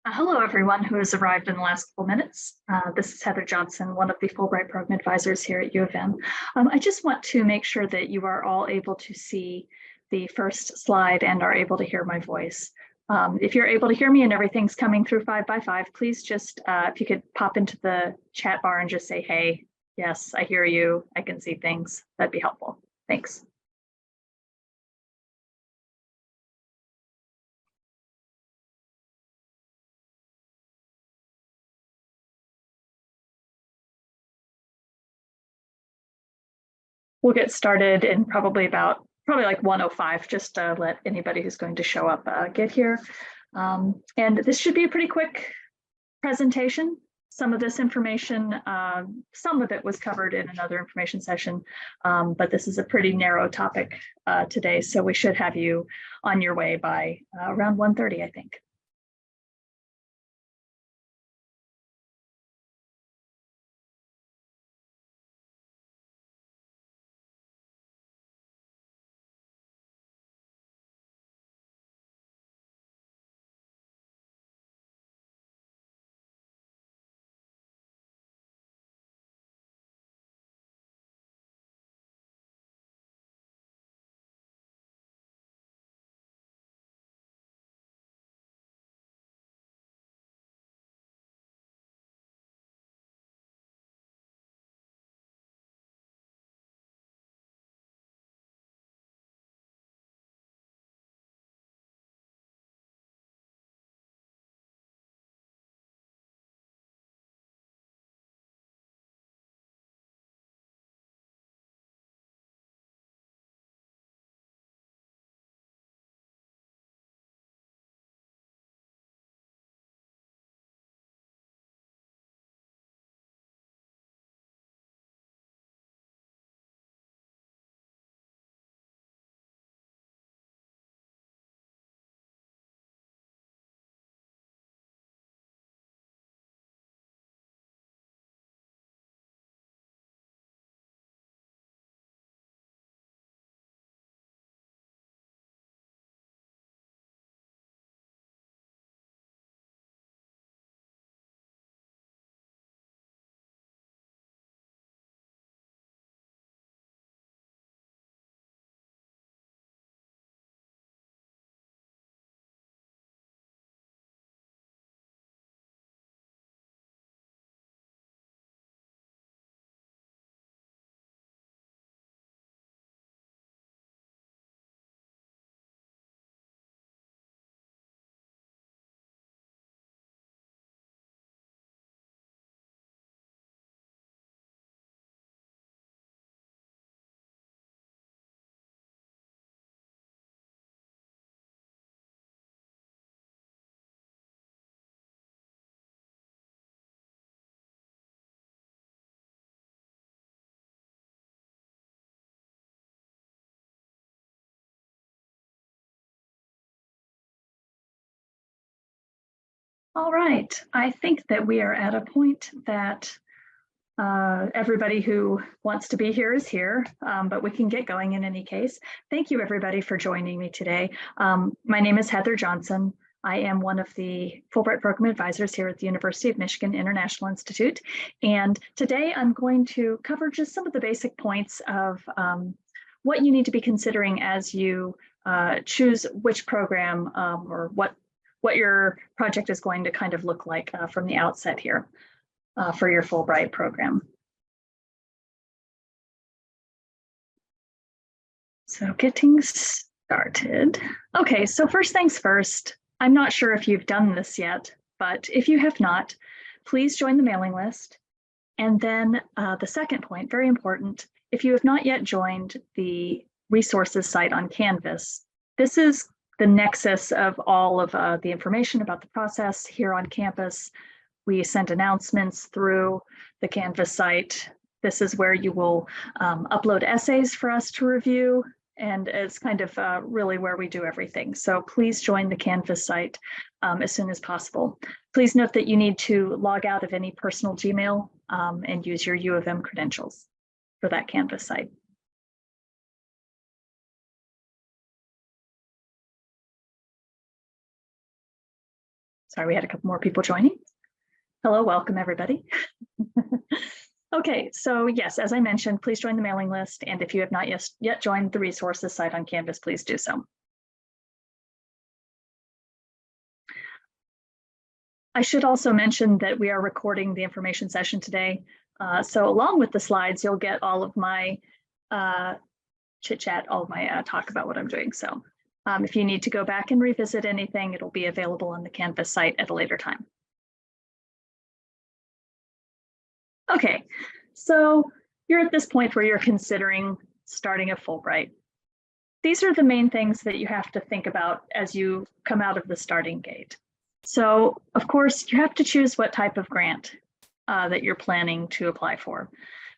Hello, everyone who has arrived in the last couple minutes. This is Heather Johnson, one of the Fulbright Program Advisors here at U of M. I just want to make sure that you are all able to see the first slide and are able to hear my voice. If you're able to hear me and everything's coming through 5x5, please just, if you could pop into the chat bar and just say, hey, yes, I hear you, I can see things, that'd be helpful. Thanks. We'll get started in probably like 1:05, just to let anybody who's going to show up get here. And this should be a pretty quick presentation. Some of this information, some of it was covered in another information session, but this is a pretty narrow topic today, so we should have you on your way by around 1:30, I think. All right, I think that we are at a point that everybody who wants to be here is here, but we can get going in any case. Thank you, everybody, for joining me today. My name is Heather Johnson. I am one of the Fulbright Program Advisors here at the University of Michigan International Institute. And today I'm going to cover just some of the basic points of what you need to be considering as you choose which program or what your project is going to kind of look like from the outset here for your Fulbright program. So getting started. Okay, so first things first, I'm not sure if you've done this yet, but if you have not, please join the mailing list. And then the second point, very important, if you have not yet joined the resources site on Canvas, this is the nexus of all of the information about the process here on campus. We send announcements through the Canvas site. This is where you will upload essays for us to review, and it's kind of really where we do everything. So please join the Canvas site as soon as possible. Please note that you need to log out of any personal Gmail and use your U of M credentials for that Canvas site. Sorry, we had a couple more people joining. Hello, welcome everybody. Okay, so yes, as I mentioned, please join the mailing list. And if you have not yet joined the resources site on Canvas, please do so. I should also mention that we are recording the information session today. So along with the slides, you'll get all of my chit chat, all of my talk about what I'm doing. So if you need to go back and revisit anything, it'll be available on the Canvas site at a later time. Okay, so you're at this point where you're considering starting a Fulbright. These are the main things that you have to think about as you come out of the starting gate. So, of course, you have to choose what type of grant that you're planning to apply for.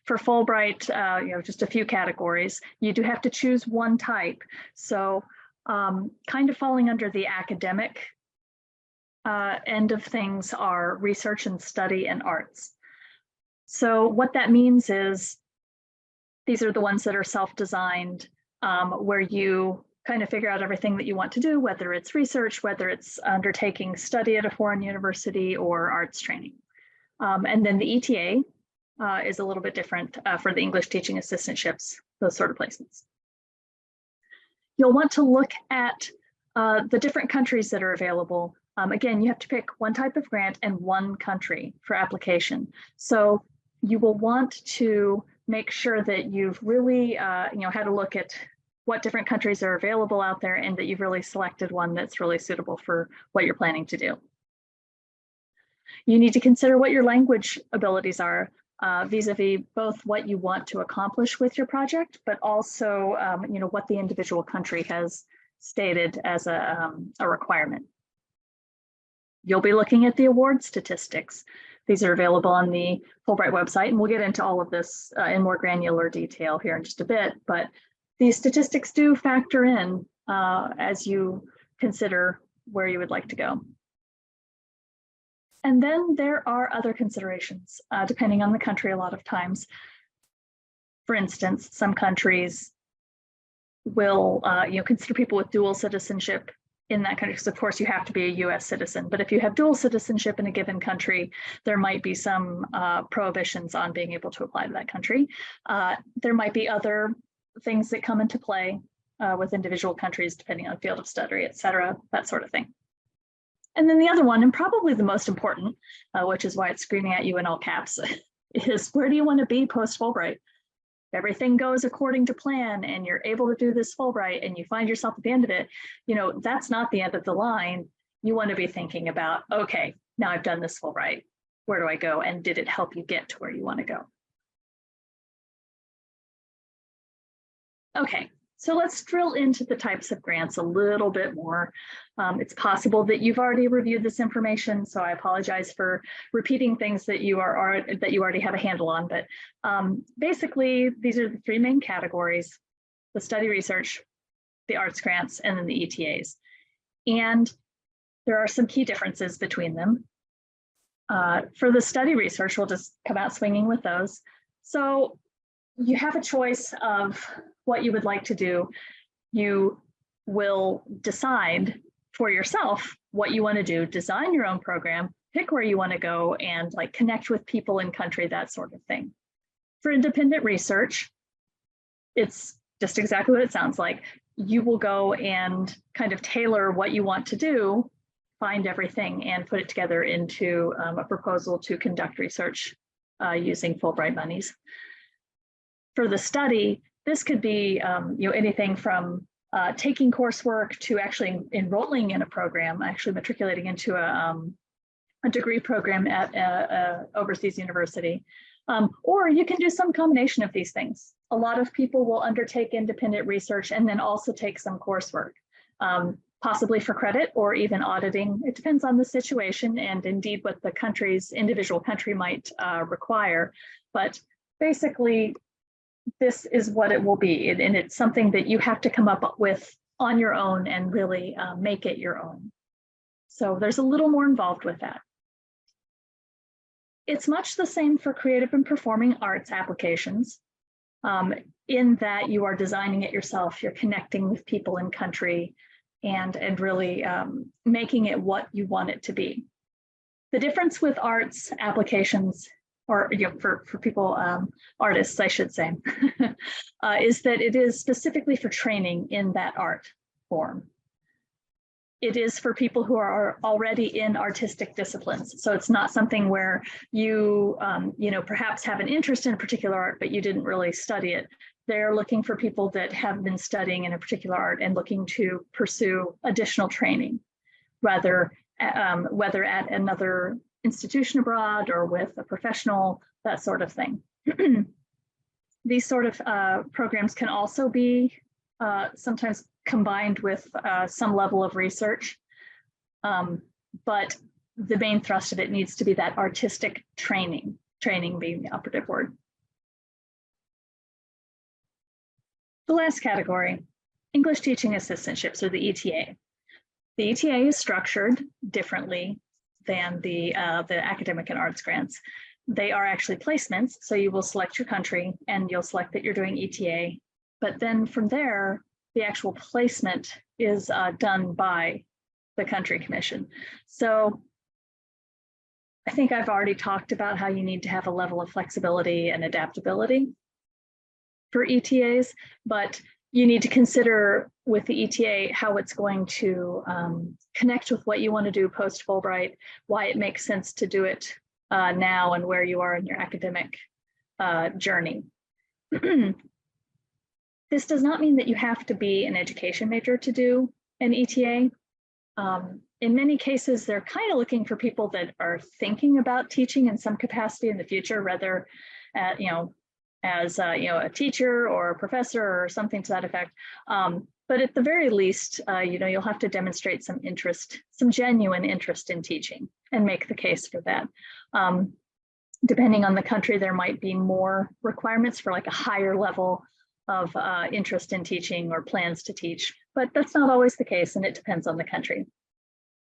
For Fulbright, just a few categories. You do have to choose one type. So, kind of falling under the academic end of things are research and study and arts. So what that means is these are the ones that are self-designed, where you kind of figure out everything that you want to do, whether it's research, whether it's undertaking study at a foreign university or arts training. And then the ETA is a little bit different for the English teaching assistantships, those sort of placements. You'll want to look at the different countries that are available. Again, you have to pick one type of grant and one country for application. So you will want to make sure that you've really had a look at what different countries are available out there and that you've really selected one that's really suitable for what you're planning to do. You need to consider what your language abilities are vis-a-vis both what you want to accomplish with your project, but also what the individual country has stated as a requirement. You'll be looking at the award statistics. These are available on the Fulbright website, and we'll get into all of this in more granular detail here in just a bit, but these statistics do factor in as you consider where you would like to go. And then there are other considerations, depending on the country a lot of times. For instance, some countries will consider people with dual citizenship in that country, because of course you have to be a US citizen, but if you have dual citizenship in a given country, there might be some prohibitions on being able to apply to that country. There might be other things that come into play with individual countries, depending on field of study, et cetera, that sort of thing. And then the other one, and probably the most important, which is why it's screaming at you in all caps, is where do you want to be post-Fulbright? If everything goes according to plan and you're able to do this Fulbright and you find yourself at the end of it, that's not the end of the line. You want to be thinking about, okay, now I've done this Fulbright. Where do I go? And did it help you get to where you want to go? Okay, so let's drill into the types of grants a little bit more. It's possible that you've already reviewed this information, so I apologize for repeating things that you already have a handle on. But basically, these are the three main categories: the study research, the arts grants, and then the ETAs. And there are some key differences between them. For the study research, we'll just come out swinging with those. So you have a choice of what you would like to do. You will decide for yourself what you want to do, design your own program, pick where you want to go, and connect with people in country, that sort of thing. For independent research, it's just exactly what it sounds like. You will go and kind of tailor what you want to do, find everything, and put it together into a proposal to conduct research using Fulbright monies. For the study, this could be anything from taking coursework to actually enrolling in a program, actually matriculating into a degree program at a overseas university. Or you can do some combination of these things. A lot of people will undertake independent research and then also take some coursework, possibly for credit or even auditing. It depends on the situation and indeed what the individual country might require. But basically, this is what it will be, and it's something that you have to come up with on your own and really make it your own. So there's a little more involved with that. It's much the same for creative and performing arts applications, in that you are designing it yourself, you're connecting with people in country, and really making it what you want it to be. The difference with arts applications, or for people, artists, I should say, is that it is specifically for training in that art form. It is for people who are already in artistic disciplines. So it's not something where you, perhaps have an interest in a particular art, but you didn't really study it. They're looking for people that have been studying in a particular art and looking to pursue additional training, whether at another institution abroad or with a professional, that sort of thing. These sort of programs can also be sometimes combined with some level of research, but the main thrust of it needs to be that artistic training being the operative word. The last category, English teaching assistantships, or the ETA. The ETA is structured differently than the academic and arts grants. They are actually placements, so you will select your country and you'll select that you're doing ETA, but then from there, the actual placement is done by the country commission. So I think I've already talked about how you need to have a level of flexibility and adaptability for ETAs, but you need to consider with the ETA how it's going to connect with what you want to do post Fulbright, why it makes sense to do it now and where you are in your academic journey. This does not mean that you have to be an education major to do an ETA. In many cases, they're kind of looking for people that are thinking about teaching in some capacity in the future, whether as a teacher or a professor or something to that effect. But at the very least, you'll have to demonstrate some interest, some genuine interest in teaching, and make the case for that. Depending on the country, there might be more requirements for like a higher level of interest in teaching or plans to teach, but that's not always the case, and it depends on the country.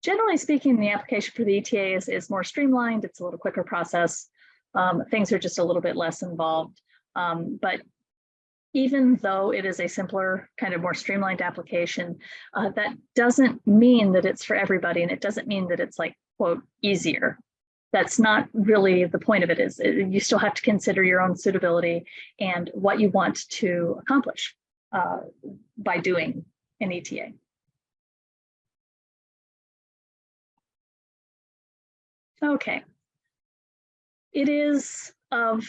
Generally speaking, the application for the ETA is more streamlined. It's a little quicker process. Things are just a little bit less involved. But even though it is a simpler, kind of more streamlined application, that doesn't mean that it's for everybody, and it doesn't mean that it's like, quote, easier. That's not really the point of it. Is you still have to consider your own suitability and what you want to accomplish by doing an ETA. Okay. It is of,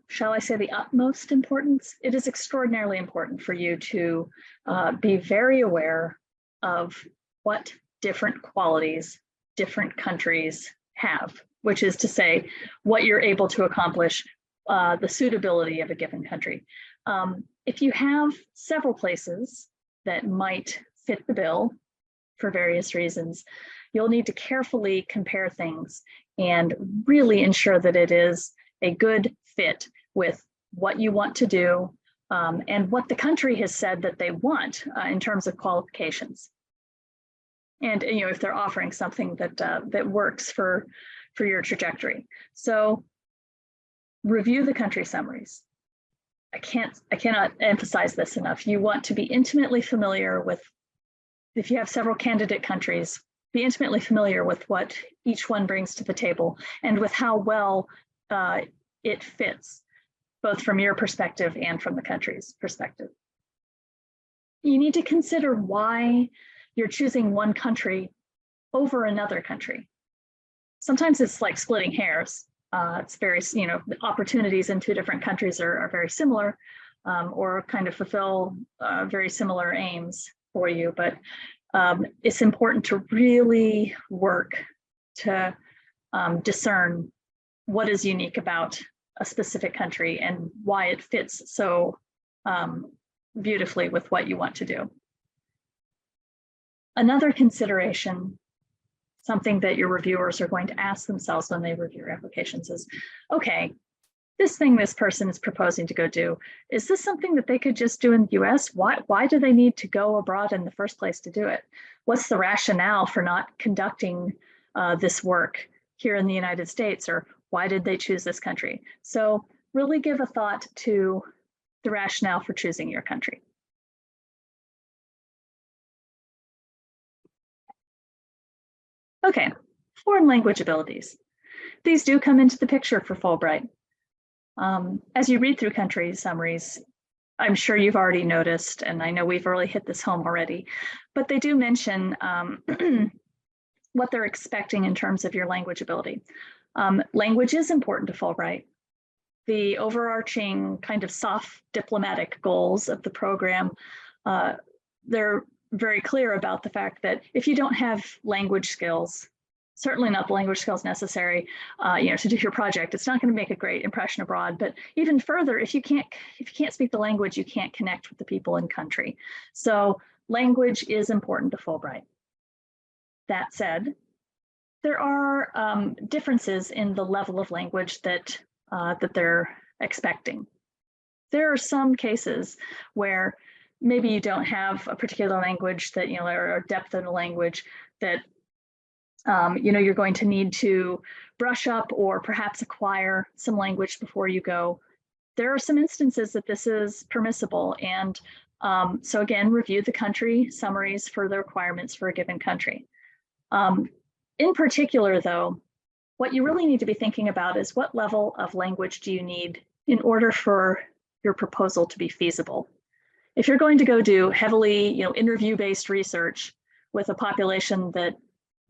shall I say, the utmost importance. It is extraordinarily important for you to be very aware of what different qualities different countries have, which is to say what you're able to accomplish, the suitability of a given country. If you have several places that might fit the bill for various reasons, you'll need to carefully compare things and really ensure that it is a good fit with what you want to do and what the country has said that they want in terms of qualifications. And if they're offering something that works for your trajectory. So review the country summaries. I cannot emphasize this enough. You want to be intimately familiar with, if you have several candidate countries, be intimately familiar with what each one brings to the table and with how well it fits, both from your perspective and from the country's perspective. You need to consider why you're choosing one country over another country. Sometimes it's like splitting hairs. It's very, the opportunities in two different countries are very similar or kind of fulfill very similar aims for you, but it's important to really work to discern what is unique about a specific country and why it fits so beautifully with what you want to do. Another consideration, something that your reviewers are going to ask themselves when they review your applications is, okay, this thing this person is proposing to go do, is this something that they could just do in the US? Why do they need to go abroad in the first place to do it? What's the rationale for not conducting this work here in the United States, or why did they choose this country? So really give a thought to the rationale for choosing your country. Okay, foreign language abilities. These do come into the picture for Fulbright. As you read through country summaries, I'm sure you've already noticed, and I know we've really hit this home already, but they do mention what they're expecting in terms of your language ability. Language is important to Fulbright. The overarching kind of soft diplomatic goals of the program, they're very clear about the fact that if you don't have language skills, certainly not the language skills necessary, to do your project, it's not going to make a great impression abroad. But even further, if you can't speak the language, you can't connect with the people in country. So language is important to Fulbright. That said, there are differences in the level of language that they're expecting. There are some cases where maybe you don't have a particular language that, or depth in a language that, you're going to need to brush up or perhaps acquire some language before you go. There are some instances that this is permissible. And so again, review the country summaries for the requirements for a given country. In particular, though, what you really need to be thinking about is what level of language do you need in order for your proposal to be feasible. If you're going to go do heavily, interview-based research with a population that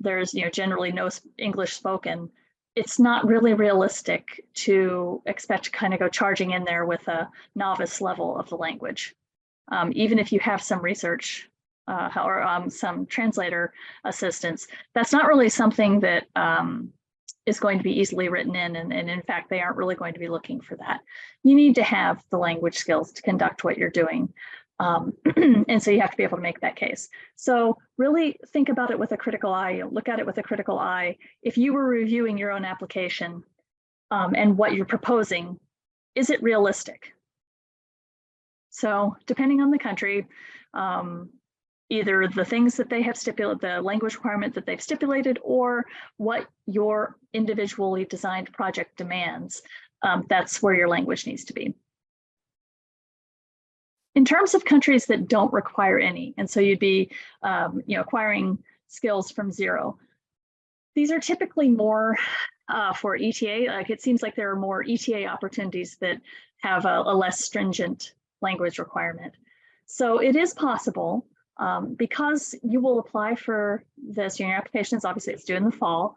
there's, generally no English spoken, it's not really realistic to expect to kind of go charging in there with a novice level of the language. Even if you have some research or some translator assistance, that's not really something that is going to be easily written in. And in fact, they aren't really going to be looking for that. You need to have the language skills to conduct what you're doing. And so you have to be able to make that case. So really think about it with a critical eye, look at it with a critical eye. If you were reviewing your own application and what you're proposing, is it realistic? So depending on the country, either the things that they have stipulated, the language requirement that they've stipulated, or what your individually designed project demands, that's where your language needs to be. In terms of countries that don't require any, and so you'd be acquiring skills from zero, these are typically more for ETA. Like it seems like there are more ETA opportunities that have a less stringent language requirement. So it is possible, because you will apply for this, your application is obviously it's due in the fall.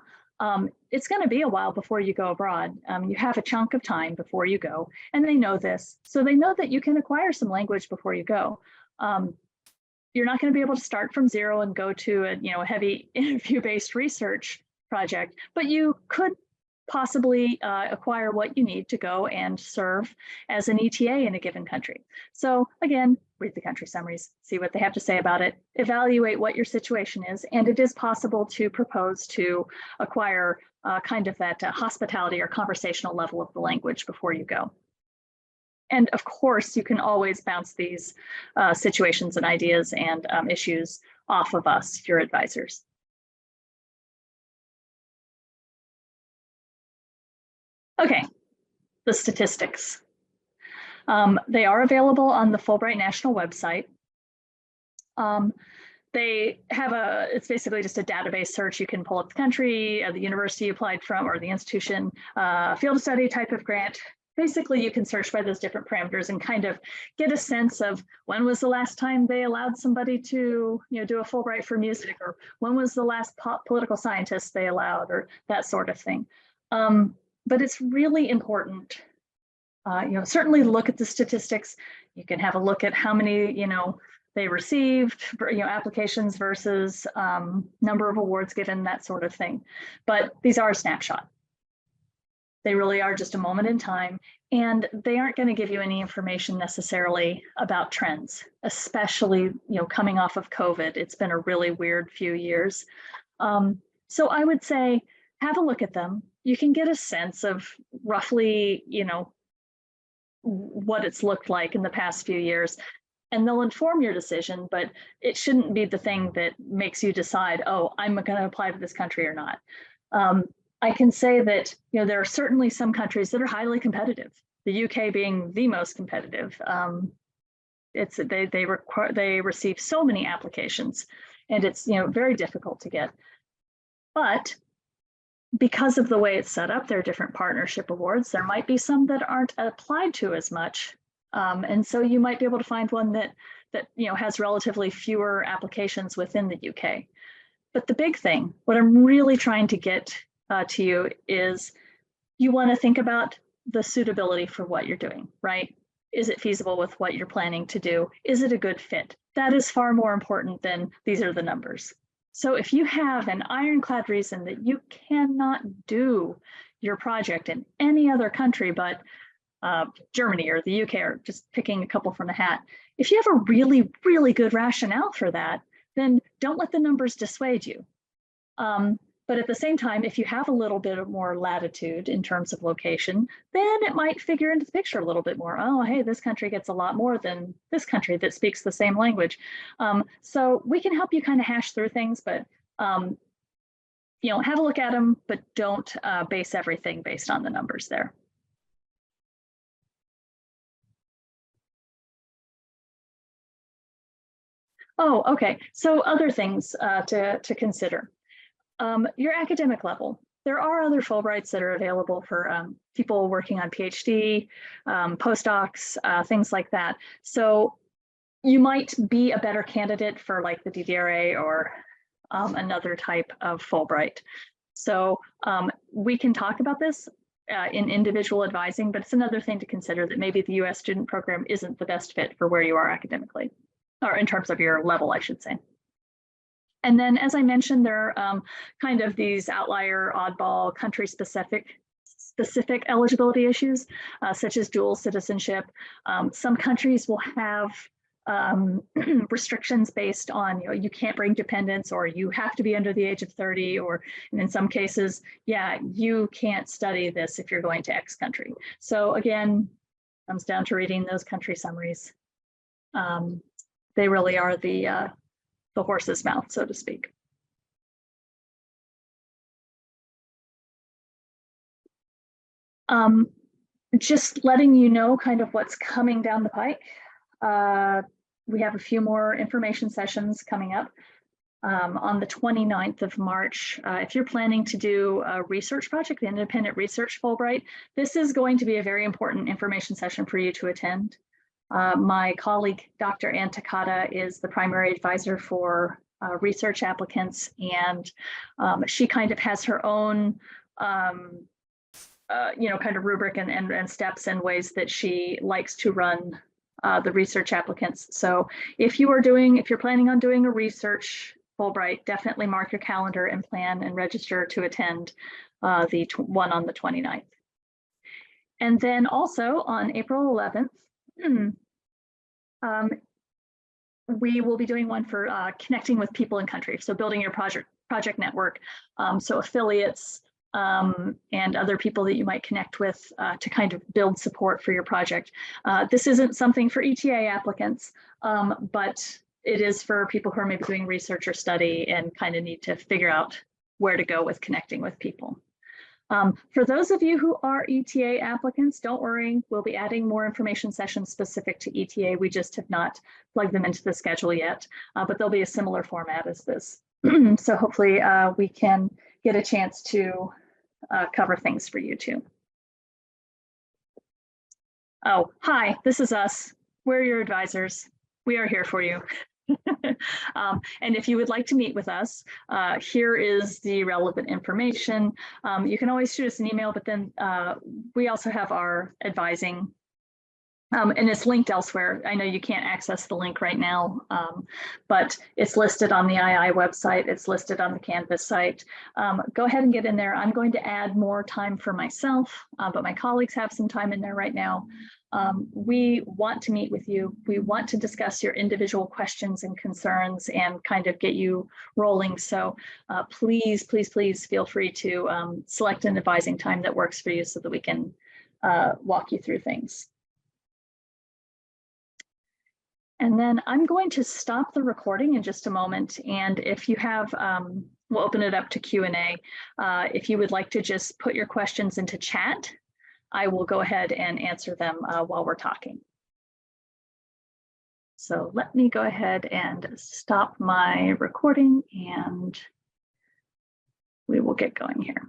It's going to be a while before you go abroad. You have a chunk of time before you go, and they know this. So they know that you can acquire some language before you go. You're not going to be able to start from zero and go to a heavy interview-based research project, but you could possibly acquire what you need to go and serve as an ETA in a given country. So again, read the country summaries, see what they have to say about it, evaluate what your situation is, and it is possible to propose to acquire kind of that hospitality or conversational level of the language before you go. And of course, you can always bounce these situations and ideas and issues off of us, your advisors. Okay, the statistics. They are available on the Fulbright National website. They have it's basically just a database search. You can pull up the country, the university you applied from, or the institution, field study type of grant. Basically, you can search by those different parameters and kind of get a sense of when was the last time they allowed somebody to do a Fulbright for music, or when was the last political scientist they allowed, or that sort of thing. But it's really important, certainly look at the statistics. You can have a look at how many, they received, applications versus number of awards given, that sort of thing. But these are a snapshot. They really are just a moment in time, and they aren't going to give you any information necessarily about trends, especially, coming off of COVID. It's been a really weird few years. So I would say, have a look at them. You can get a sense of roughly, what it's looked like in the past few years, and they'll inform your decision, but it shouldn't be the thing that makes you decide, oh, I'm going to apply to this country or not. I can say that, there are certainly some countries that are highly competitive, the UK being the most competitive. They receive so many applications, and it's, very difficult to get. But because of the way it's set up, there are different partnership awards. There might be some that aren't applied to as much. And so you might be able to find one that has relatively fewer applications within the UK. But the big thing, what I'm really trying to get to you is you want to think about the suitability for what you're doing, right? Is it feasible with what you're planning to do? Is it a good fit? That is far more important than these are the numbers. So if you have an ironclad reason that you cannot do your project in any other country but Germany or the UK, or just picking a couple from the hat, if you have a really, really good rationale for that, then don't let the numbers dissuade you. But at the same time, if you have a little bit of more latitude in terms of location, then it might figure into the picture a little bit more. Oh, hey, this country gets a lot more than this country that speaks the same language. So we can help you kind of hash through things, but have a look at them, but don't base everything based on the numbers there. Oh, okay. So other things to consider. Your academic level. There are other Fulbrights that are available for people working on PhD, postdocs, things like that. So you might be a better candidate for like the DDRA or another type of Fulbright. So we can talk about this in individual advising, but it's another thing to consider that maybe the US student program isn't the best fit for where you are academically, or in terms of your level, I should say. And then, as I mentioned, there are kind of these outlier, oddball, country-specific eligibility issues, such as dual citizenship. Some countries will have restrictions based on, you can't bring dependents, or you have to be under the age of 30, or in some cases, yeah, you can't study this if you're going to X country. So again, comes down to reading those country summaries. They really are the horse's mouth, so to speak. Just letting you know kind of what's coming down the pike. We have a few more information sessions coming up on the 29th of March. If you're planning to do a research project, the Independent Research Fulbright, this is going to be a very important information session for you to attend. My colleague, Dr. Ann Takata, is the primary advisor for research applicants, and she kind of has her own, kind of rubric and steps and ways that she likes to run the research applicants. So if you're planning on doing a research Fulbright, definitely mark your calendar and plan and register to attend the one on the 29th. And then also on April 11th, we will be doing one for connecting with people in country. So building your project network. So affiliates and other people that you might connect with to kind of build support for your project. This isn't something for ETA applicants, but it is for people who are maybe doing research or study and kind of need to figure out where to go with connecting with people. For those of you who are ETA applicants, don't worry, we'll be adding more information sessions specific to ETA. We just have not plugged them into the schedule yet, but there'll be a similar format as this. So hopefully we can get a chance to cover things for you too. Oh, hi, this is us. We're your advisors. We are here for you. And if you would like to meet with us, here is the relevant information. You can always shoot us an email, but then we also have our advising, and it's linked elsewhere. I know you can't access the link right now, but it's listed on the II website. It's listed on the Canvas site. Go ahead and get in there. I'm going to add more time for myself, but my colleagues have some time in there right now. We want to meet with you. We want to discuss your individual questions and concerns and kind of get you rolling. So please, please, please feel free to select an advising time that works for you so that we can walk you through things. And then I'm going to stop the recording in just a moment. And if you have, we'll open it up to Q&A. If you would like to just put your questions into chat, I will go ahead and answer them while we're talking. So let me go ahead and stop my recording and we will get going here.